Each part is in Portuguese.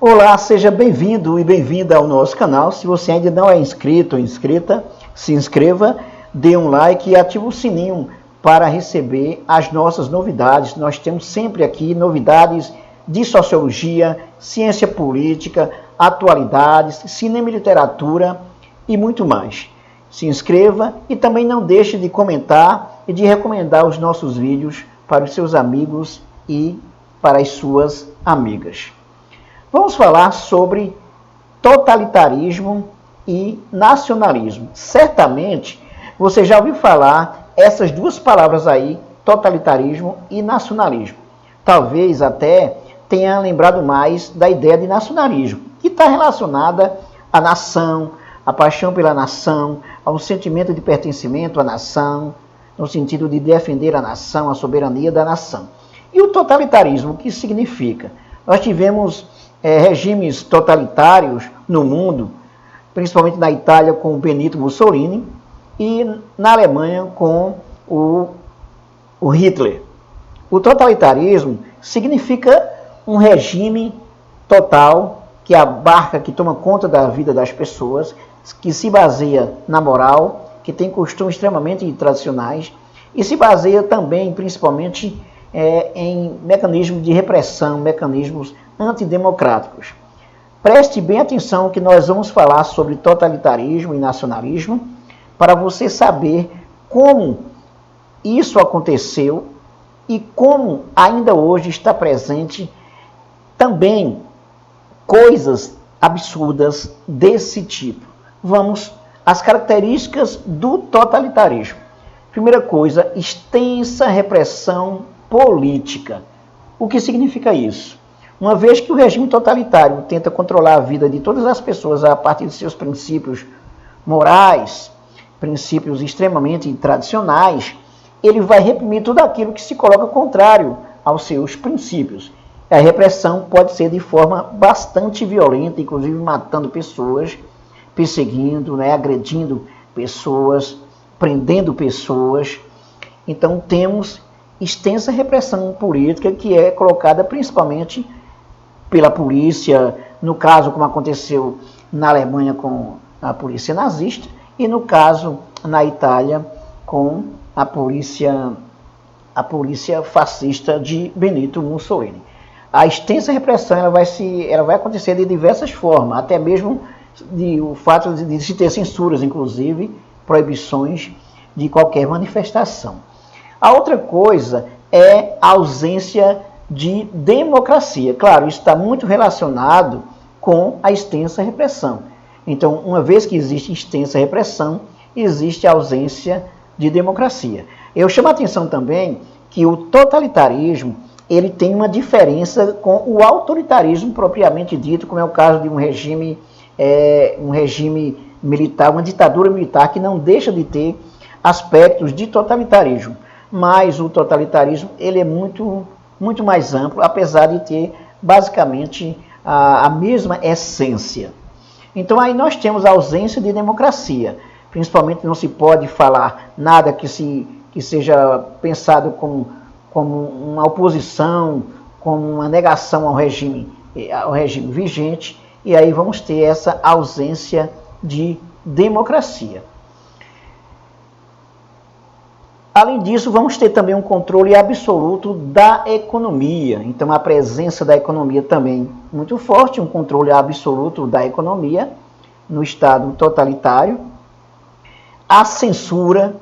Olá, seja bem-vindo e bem-vinda ao nosso canal. Se você ainda não é inscrito ou inscrita, se inscreva, dê um like e ative o sininho para receber as nossas novidades. Nós temos sempre aqui novidades de sociologia, ciência política, atualidades, cinema e literatura e muito mais. Se inscreva e também não deixe de comentar e de recomendar os nossos vídeos para os seus amigos e para as suas amigas. Vamos falar sobre totalitarismo e nacionalismo. Certamente você já ouviu falar essas duas palavras aí, totalitarismo e nacionalismo. Talvez até tenha lembrado mais da ideia de nacionalismo, que está relacionada à nação, à paixão pela nação, ao sentimento de pertencimento à nação, no sentido de defender a nação, a soberania da nação. E o totalitarismo, o que significa? Nós tivemos regimes totalitários no mundo, principalmente na Itália com o Benito Mussolini e na Alemanha com o Hitler. O totalitarismo significa um regime total que abarca, que toma conta da vida das pessoas, que se baseia na moral, que tem costumes extremamente tradicionais e se baseia também, principalmente, em mecanismos de repressão, mecanismos antidemocráticos. Preste bem atenção que nós vamos falar sobre totalitarismo e nacionalismo para você saber como isso aconteceu e como ainda hoje está presente também coisas absurdas desse tipo. Vamos às características do totalitarismo. Primeira coisa, extensa repressão política. O que significa isso? Uma vez que o regime totalitário tenta controlar a vida de todas as pessoas a partir de seus princípios morais, princípios extremamente tradicionais, ele vai reprimir tudo aquilo que se coloca contrário aos seus princípios. A repressão pode ser de forma bastante violenta, inclusive matando pessoas, perseguindo, agredindo pessoas, prendendo pessoas. Então temos extensa repressão política que é colocada principalmente pela polícia, no caso como aconteceu na Alemanha com a polícia nazista e no caso na Itália com a polícia fascista de Benito Mussolini. A extensa repressão ela vai acontecer de diversas formas, até mesmo o fato de se ter censuras, inclusive proibições de qualquer manifestação. A outra coisa é a ausência de democracia. Claro, isso está muito relacionado com a extensa repressão. Então, uma vez que existe extensa repressão, existe a ausência de democracia. Eu chamo a atenção também que o totalitarismo ele tem uma diferença com o autoritarismo propriamente dito, como é o caso de um regime militar, uma ditadura militar que não deixa de ter aspectos de totalitarismo. Mas o totalitarismo ele é muito mais amplo, apesar de ter basicamente a mesma essência. Então aí nós temos a ausência de democracia. Principalmente não se pode falar nada que seja pensado como uma oposição, como uma negação ao regime vigente, e aí vamos ter essa ausência de democracia. Além disso, vamos ter também um controle absoluto da economia. Então, a presença da economia também muito forte, um controle absoluto da economia no Estado totalitário. A censura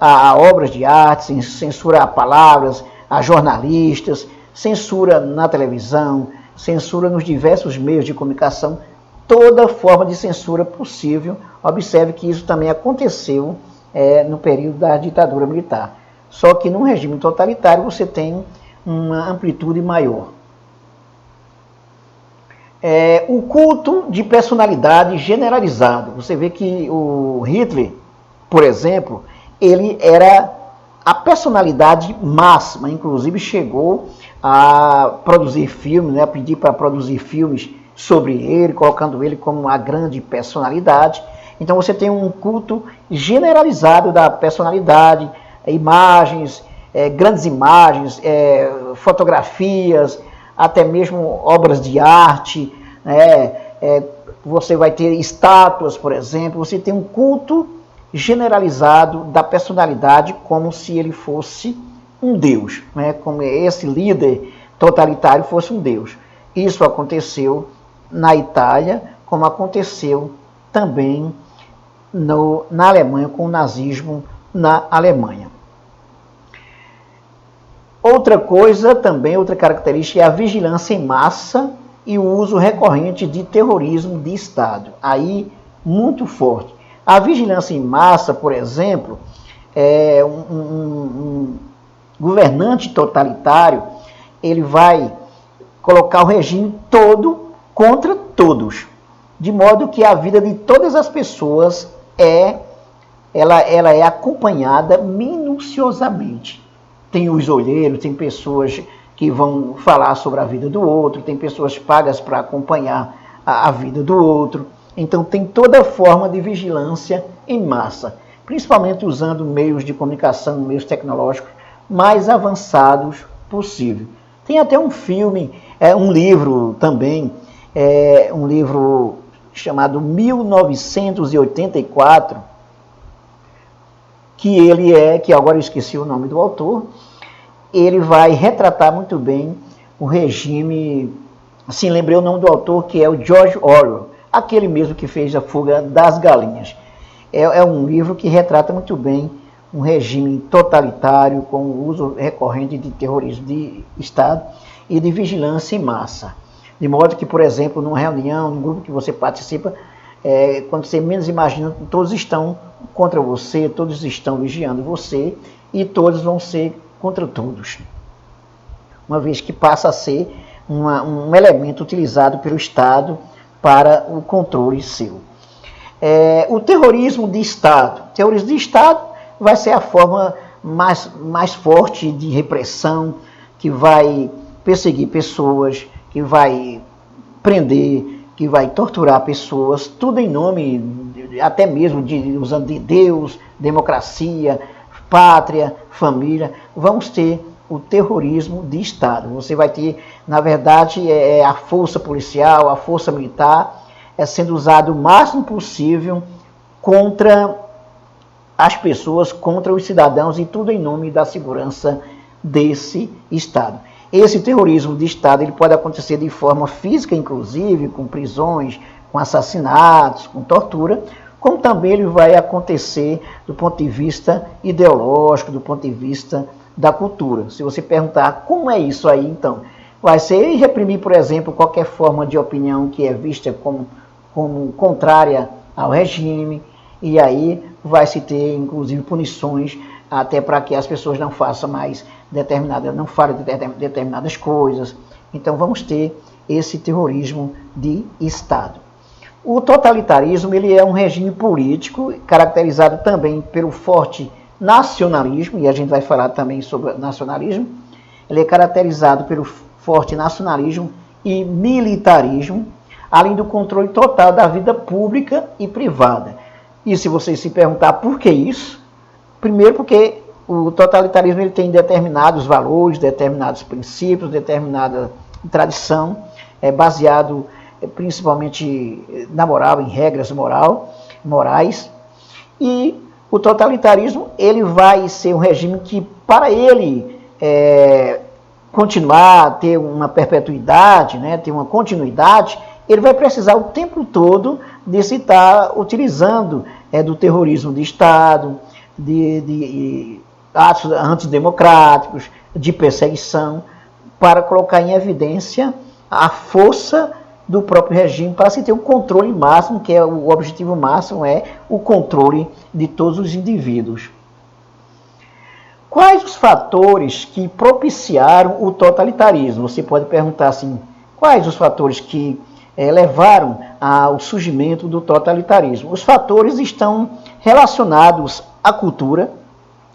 a obras de arte, censura a palavras, a jornalistas, censura na televisão, censura nos diversos meios de comunicação, toda forma de censura possível. Observe que isso também aconteceu no período da ditadura militar. Só que num regime totalitário você tem uma amplitude maior. O culto de personalidade generalizado. Você vê que o Hitler, por exemplo, ele era a personalidade máxima, inclusive chegou a produzir filmes, a pedir para produzir filmes sobre ele, colocando ele como uma grande personalidade. Então você tem um culto generalizado da personalidade, imagens, grandes imagens, fotografias, até mesmo obras de arte, né? Você vai ter estátuas, por exemplo, você tem um culto generalizado da personalidade como se ele fosse um deus, né? Como esse líder totalitário fosse um deus. Isso aconteceu na Itália, como aconteceu também na Alemanha, com o nazismo na Alemanha. Outra coisa também, outra característica é a vigilância em massa e o uso recorrente de terrorismo de Estado. Aí, muito forte. A vigilância em massa, por exemplo, é um governante totalitário, ele vai colocar o regime todo contra todos, de modo que a vida de todas as pessoas ela é acompanhada minuciosamente. Tem os olheiros, tem pessoas que vão falar sobre a vida do outro, tem pessoas pagas para acompanhar a vida do outro. Então tem toda forma de vigilância em massa, principalmente usando meios de comunicação, meios tecnológicos mais avançados possível. Tem até um filme, um livro também, um livro chamado 1984, que agora eu esqueci o nome do autor, ele vai retratar muito bem o regime, assim, lembrei o nome do autor, que é o George Orwell, aquele mesmo que fez A Fuga das Galinhas. É um livro que retrata muito bem um regime totalitário com o uso recorrente de terrorismo de Estado e de vigilância em massa. De modo que, por exemplo, numa reunião, num grupo que você participa, quando você menos imagina, todos estão contra você, todos estão vigiando você e todos vão ser contra todos. Uma vez que passa a ser um elemento utilizado pelo Estado para o controle seu. O terrorismo de Estado. O terrorismo de Estado vai ser a forma mais forte de repressão, que vai perseguir pessoas, que vai prender, que vai torturar pessoas, tudo em nome até mesmo usando de Deus, democracia, pátria, família. Vamos ter o terrorismo de Estado. Você vai ter, na verdade, a força policial, a força militar, sendo usado o máximo possível contra as pessoas, contra os cidadãos, e tudo em nome da segurança desse Estado. Esse terrorismo de Estado ele pode acontecer de forma física, inclusive, com prisões, com assassinatos, com tortura, como também ele vai acontecer do ponto de vista ideológico, do ponto de vista da cultura. Se você perguntar como é isso aí, então, vai ser reprimir, por exemplo, qualquer forma de opinião que é vista como contrária ao regime, e aí vai se ter, inclusive, punições até para que as pessoas não façam mais não falem de determinadas coisas. Então vamos ter esse terrorismo de Estado. O totalitarismo ele é um regime político caracterizado também pelo forte nacionalismo, e a gente vai falar também sobre nacionalismo. Ele é caracterizado pelo forte nacionalismo e militarismo, além do controle total da vida pública e privada. E se vocês se perguntar por que isso, primeiro porque o totalitarismo ele tem determinados valores, determinados princípios, determinada tradição, baseado principalmente na moral, em regras morais, e o totalitarismo ele vai ser um regime que, para ele continuar, ter uma perpetuidade, né, ter uma continuidade, ele vai precisar o tempo todo de se estar utilizando do terrorismo de Estado, de atos antidemocráticos, de perseguição, para colocar em evidência a força do próprio regime, para se ter um controle máximo, que é o objetivo máximo, é o controle de todos os indivíduos. Quais os fatores que propiciaram o totalitarismo? Você pode perguntar assim, quais os fatores que levaram ao surgimento do totalitarismo? Os fatores estão relacionados à cultura.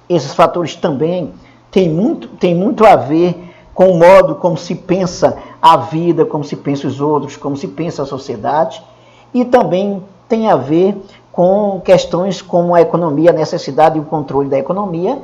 Esses fatores também têm muito a ver com o modo como se pensa a vida, como se pensa os outros, como se pensa a sociedade, e também tem a ver com questões como a economia, a necessidade e o controle da economia.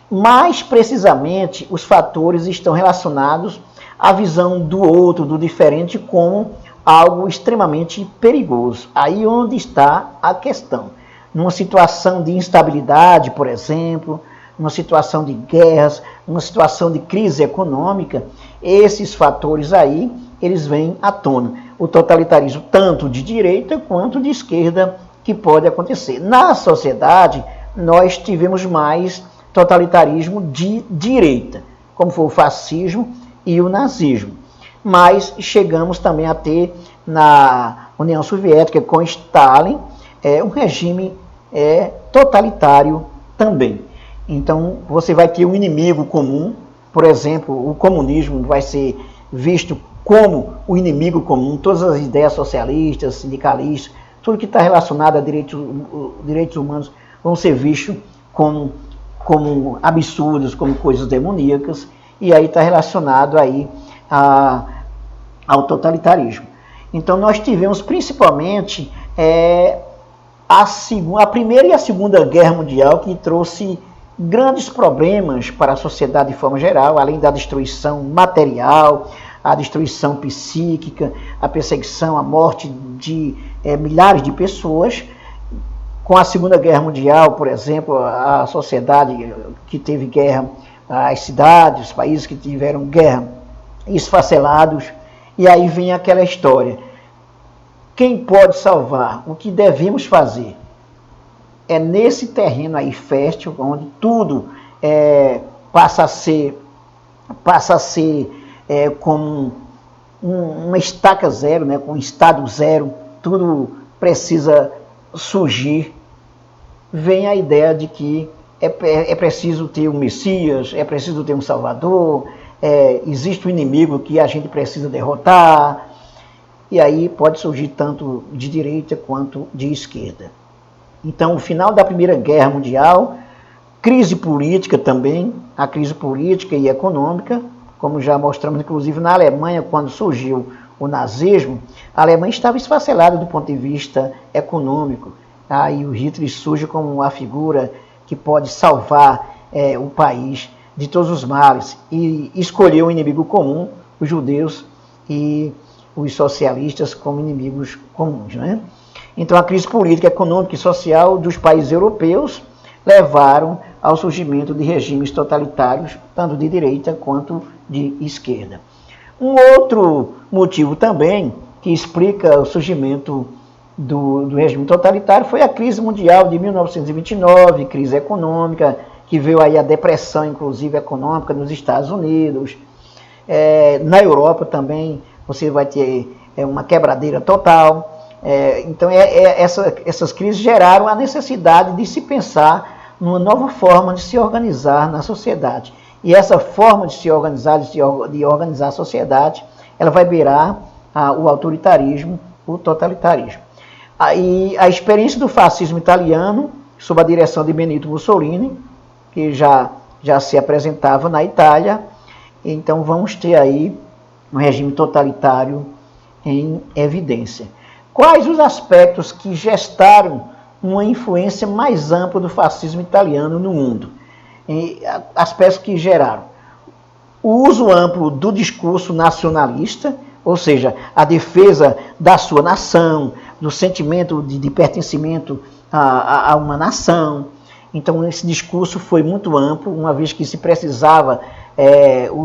Mais precisamente, os fatores estão relacionados a visão do outro, do diferente, como algo extremamente perigoso. Aí onde está a questão. Numa situação de instabilidade, por exemplo, numa situação de guerras, numa situação de crise econômica, esses fatores aí, eles vêm à tona. O totalitarismo tanto de direita quanto de esquerda que pode acontecer. Na sociedade, nós tivemos mais totalitarismo de direita, como foi o fascismo e o nazismo. Mas chegamos também a ter na União Soviética, com Stalin, um regime totalitário também. Então, você vai ter um inimigo comum, por exemplo, o comunismo vai ser visto como o inimigo comum, todas as ideias socialistas, sindicalistas, tudo que está relacionado a direitos humanos vão ser vistos como absurdos, como coisas demoníacas, e aí está relacionado aí ao totalitarismo. Então, nós tivemos principalmente a Primeira e a Segunda Guerra Mundial, que trouxe grandes problemas para a sociedade de forma geral, além da destruição material, a destruição psíquica, a perseguição, a morte de milhares de pessoas. Com a Segunda Guerra Mundial, por exemplo, a sociedade que teve guerra, as cidades, os países que tiveram guerra, esfacelados, e aí vem aquela história. Quem pode salvar? O que devemos fazer? É nesse terreno aí fértil, onde tudo passa a ser como uma estaca zero, né, com um estado zero, tudo precisa surgir. Vem a ideia de que é preciso ter um Messias, é preciso ter um Salvador, existe um inimigo que a gente precisa derrotar, e aí pode surgir tanto de direita quanto de esquerda. Então, o final da Primeira Guerra Mundial, crise política também, a crise política e econômica, como já mostramos, inclusive, na Alemanha, quando surgiu o nazismo, a Alemanha estava esfacelada do ponto de vista econômico. Aí o Hitler surge como uma figura que pode salvar o país de todos os males, e escolheu um inimigo comum, os judeus e os socialistas como inimigos comuns, né? Então, a crise política, econômica e social dos países europeus levaram ao surgimento de regimes totalitários, tanto de direita quanto de esquerda. Um outro motivo também que explica o surgimento do regime totalitário foi a crise mundial de 1929, crise econômica, que veio aí a depressão, inclusive, econômica nos Estados Unidos. Na Europa também você vai ter uma quebradeira total. Então, essas crises geraram a necessidade de se pensar numa nova forma de se organizar na sociedade. E essa forma de se organizar, de organizar a sociedade, ela vai beirar o autoritarismo, o totalitarismo. E a experiência do fascismo italiano, sob a direção de Benito Mussolini, que já se apresentava na Itália, então vamos ter aí um regime totalitário em evidência. Quais os aspectos que gestaram uma influência mais ampla do fascismo italiano no mundo? Aspectos que geraram o uso amplo do discurso nacionalista, ou seja, a defesa da sua nação, do sentimento de pertencimento a uma nação. Então, esse discurso foi muito amplo, uma vez que se precisava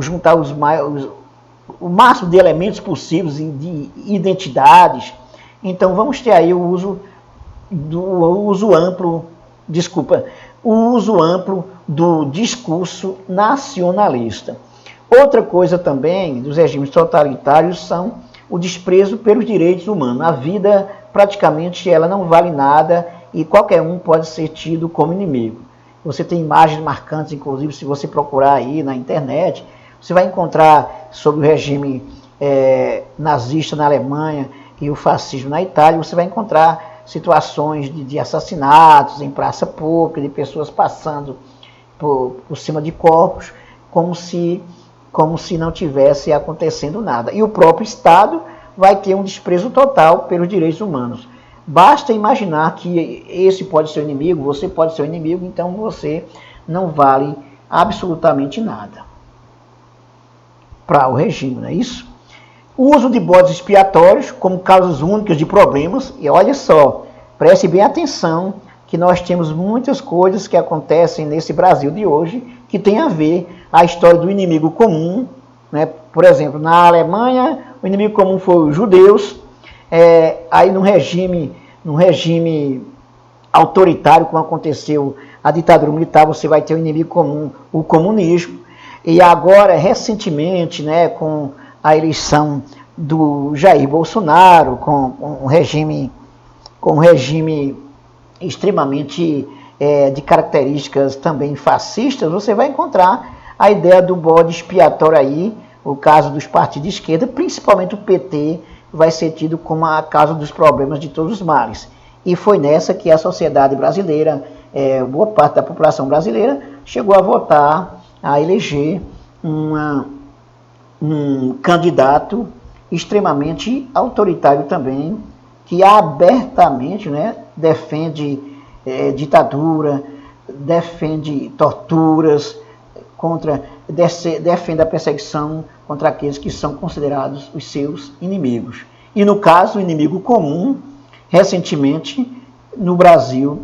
juntar o máximo de elementos possíveis de identidades. Então, vamos ter aí o uso amplo do discurso nacionalista. Outra coisa também dos regimes totalitários são o desprezo pelos direitos humanos. A vida, praticamente, ela não vale nada e qualquer um pode ser tido como inimigo. Você tem imagens marcantes, inclusive, se você procurar aí na internet, você vai encontrar sobre o regime nazista na Alemanha e o fascismo na Itália, você vai encontrar situações de assassinatos em praça pública, de pessoas passando por cima de corpos, como se não tivesse acontecendo nada. E o próprio Estado vai ter um desprezo total pelos direitos humanos. Basta imaginar que esse pode ser o inimigo, você pode ser o inimigo, então você não vale absolutamente nada. para o regime, não é isso? O uso de bodes expiatórios como causas únicas de problemas, e olha só, preste bem atenção que nós temos muitas coisas que acontecem nesse Brasil de hoje que tem a ver a história do inimigo comum, né? Por exemplo, na Alemanha, o inimigo comum foi os judeus, aí no regime autoritário, como aconteceu a ditadura militar, você vai ter o inimigo comum, o comunismo, e agora, recentemente, né, com a eleição do Jair Bolsonaro, com um regime extremamente de características também fascistas, você vai encontrar a ideia do bode expiatório aí, o caso dos partidos de esquerda, principalmente o PT, vai ser tido como a causa dos problemas de todos os males. E foi nessa que a sociedade brasileira, boa parte da população brasileira, chegou a votar, a eleger um candidato extremamente autoritário também, que abertamente, né, defende ditadura, defende torturas, defende a perseguição contra aqueles que são considerados os seus inimigos. E no caso, o inimigo comum, recentemente, no Brasil,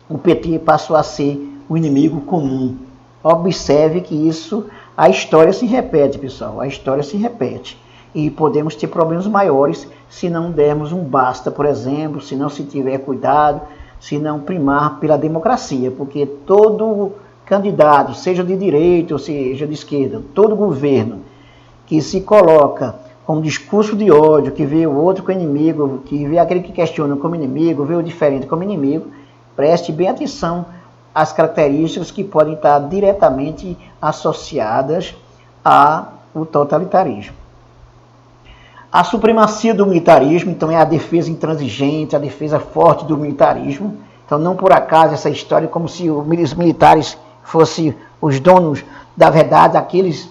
o PT passou a ser o inimigo comum. Observe que isso, a história se repete, pessoal, a história se repete. E podemos ter problemas maiores se não dermos um basta, por exemplo, se não se tiver cuidado, se não primar pela democracia, porque todo candidato, seja de direita ou seja de esquerda, todo governo que se coloca com um discurso de ódio, que vê o outro como inimigo, que vê aquele que questiona como inimigo, vê o diferente como inimigo, preste bem atenção às características que podem estar diretamente associadas ao totalitarismo. A supremacia do militarismo, então, é a defesa intransigente, a defesa forte do militarismo. Então, não por acaso essa história, como se os militares fossem os donos da verdade, aqueles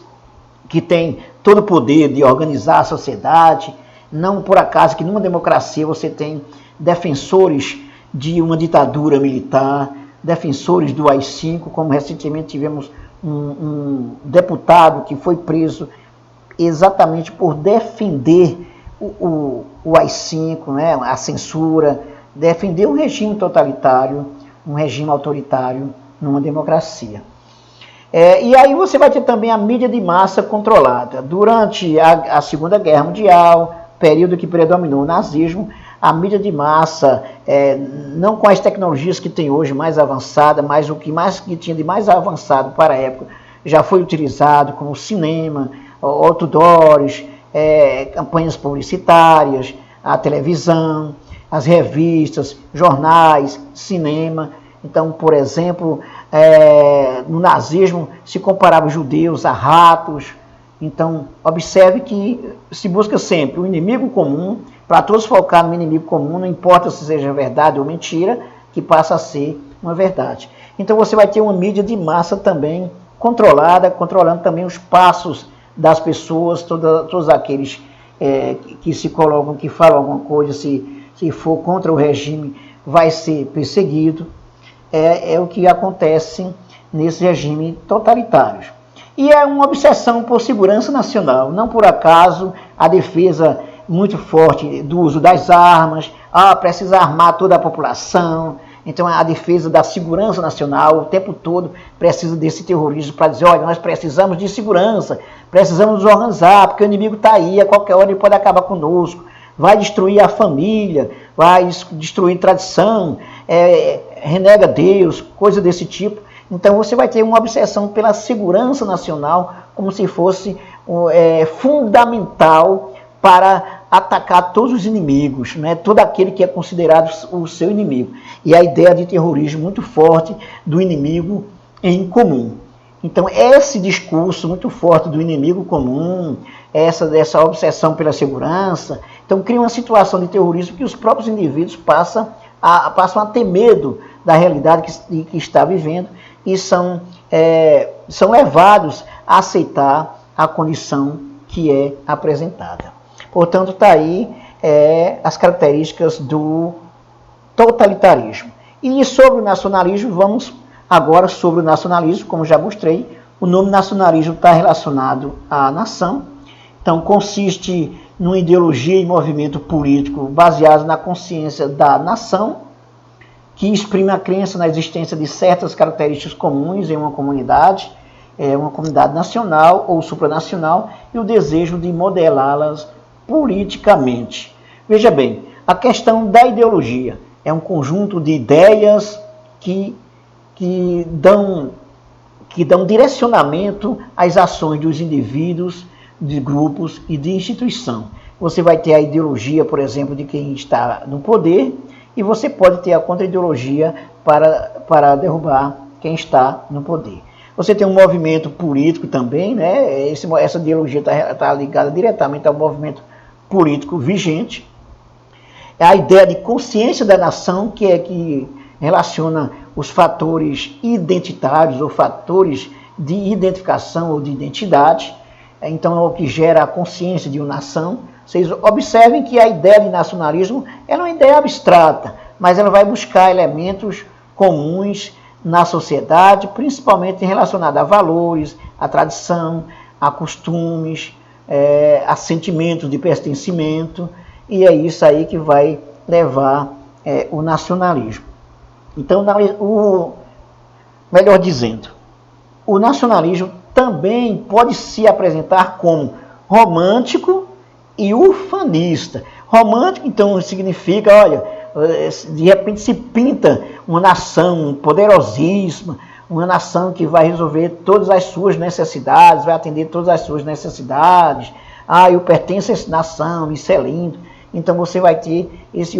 que têm todo o poder de organizar a sociedade. Não por acaso que numa democracia você tem defensores de uma ditadura militar, defensores do AI-5, como recentemente tivemos um deputado que foi preso exatamente por defender o AI-5, né, a censura, defender um regime totalitário, um regime autoritário numa democracia. E aí você vai ter também a mídia de massa controlada. Durante a Segunda Guerra Mundial, período que predominou o nazismo, a mídia de massa, não com as tecnologias que tem hoje mais avançada, mas o que tinha de mais avançado para a época, já foi utilizado como cinema, outdoors, campanhas publicitárias, a televisão, as revistas, jornais, cinema. Então, por exemplo, no nazismo se comparava os judeus a ratos. Então, observe que se busca sempre o inimigo comum, para todos focar no inimigo comum, não importa se seja verdade ou mentira, que passa a ser uma verdade. Então, você vai ter uma mídia de massa também controlada, controlando também os passos das pessoas, todos aqueles que se colocam, que falam alguma coisa, se for contra o regime, vai ser perseguido. É o que acontece nesse regime totalitário. E é uma obsessão por segurança nacional. Não por acaso a defesa muito forte do uso das armas, precisa armar toda a população. Então a defesa da segurança nacional o tempo todo precisa desse terrorismo para dizer, olha, nós precisamos de segurança, precisamos nos organizar, porque o inimigo está aí, a qualquer hora ele pode acabar conosco, vai destruir a família, vai destruir tradição, renega Deus, coisa desse tipo. Então você vai ter uma obsessão pela segurança nacional como se fosse fundamental para atacar todos os inimigos, né? Todo aquele que é considerado o seu inimigo. E a ideia de terrorismo muito forte do inimigo em comum. Então esse discurso muito forte do inimigo comum, dessa obsessão pela segurança, então cria uma situação de terrorismo que os próprios indivíduos passam a ter medo da realidade que está vivendo e são levados a aceitar a condição que é apresentada. Portanto, está aí as características do totalitarismo. E sobre o nacionalismo, vamos agora sobre o nacionalismo, como já mostrei. O nome nacionalismo está relacionado à nação, Então, consiste numa ideologia e movimento político baseado na consciência da nação, que exprime a crença na existência de certas características comuns em uma comunidade nacional ou supranacional, e o desejo de modelá-las politicamente. Veja bem, a questão da ideologia é um conjunto de ideias que dão direcionamento às ações dos indivíduos, de grupos e de instituição. Você vai ter a ideologia, por exemplo, de quem está no poder, e você pode ter a contra-ideologia para derrubar quem está no poder. Você tem um movimento político também, né? Essa ideologia está ligada diretamente ao movimento político vigente. É a ideia de consciência da nação, que relaciona os fatores identitários ou fatores de identificação ou de identidade. Então é o que gera a consciência de uma nação. Vocês observem que a ideia de nacionalismo é uma ideia abstrata, mas ela vai buscar elementos comuns na sociedade, principalmente relacionados a valores, a tradição, a costumes, a sentimentos de pertencimento, e é isso aí que vai levar o nacionalismo. Então, melhor dizendo, o nacionalismo também pode se apresentar como romântico e ufanista. Romântico, então, significa, olha, de repente se pinta uma nação poderosíssima, uma nação que vai resolver todas as suas necessidades, vai atender todas as suas necessidades. Ah, eu pertenço a essa nação, isso é lindo. Então você vai ter esse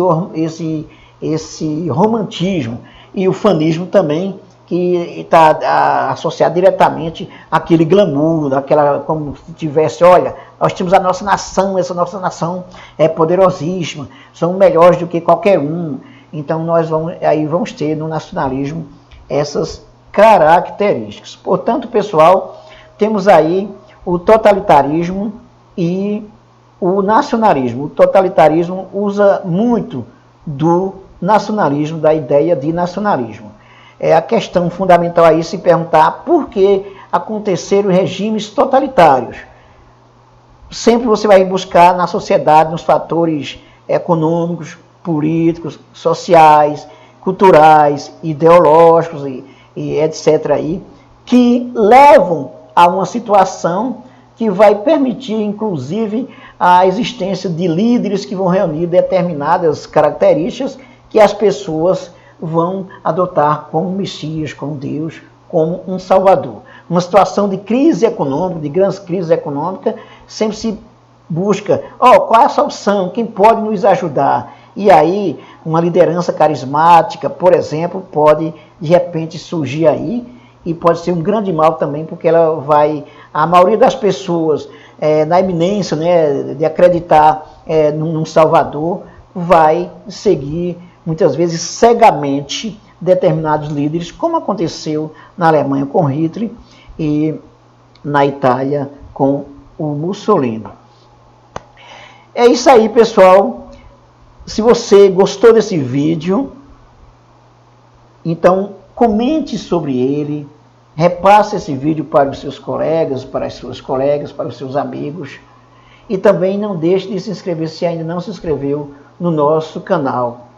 romantismo e o ufanismo também, que está associado diretamente àquele glamour, como se tivesse, olha, nós temos a nossa nação, essa nossa nação é poderosíssima, são melhores do que qualquer um. Então nós vamos ter no nacionalismo essas características. Portanto, pessoal, temos aí o totalitarismo e o nacionalismo. O totalitarismo usa muito do nacionalismo, da ideia de nacionalismo. A questão fundamental aí é se perguntar por que aconteceram regimes totalitários. Sempre você vai buscar na sociedade, nos fatores econômicos, políticos, sociais, culturais, ideológicos e etc. aí, que levam a uma situação que vai permitir, inclusive, a existência de líderes que vão reunir determinadas características que as pessoas vão adotar como Messias, como Deus, como um Salvador. Uma situação de crise econômica, de grandes crises econômicas, sempre se busca, qual é a solução, quem pode nos ajudar? E aí, uma liderança carismática, por exemplo, pode, de repente, surgir aí, e pode ser um grande mal também, porque ela vai, a maioria das pessoas, na iminência, né, de acreditar num Salvador, vai seguir muitas vezes cegamente determinados líderes, como aconteceu na Alemanha com Hitler e na Itália com o Mussolini. É isso aí, pessoal. Se você gostou desse vídeo, então comente sobre ele, repasse esse vídeo para os seus colegas, para as suas colegas, para os seus amigos, e também não deixe de se inscrever se ainda não se inscreveu no nosso canal.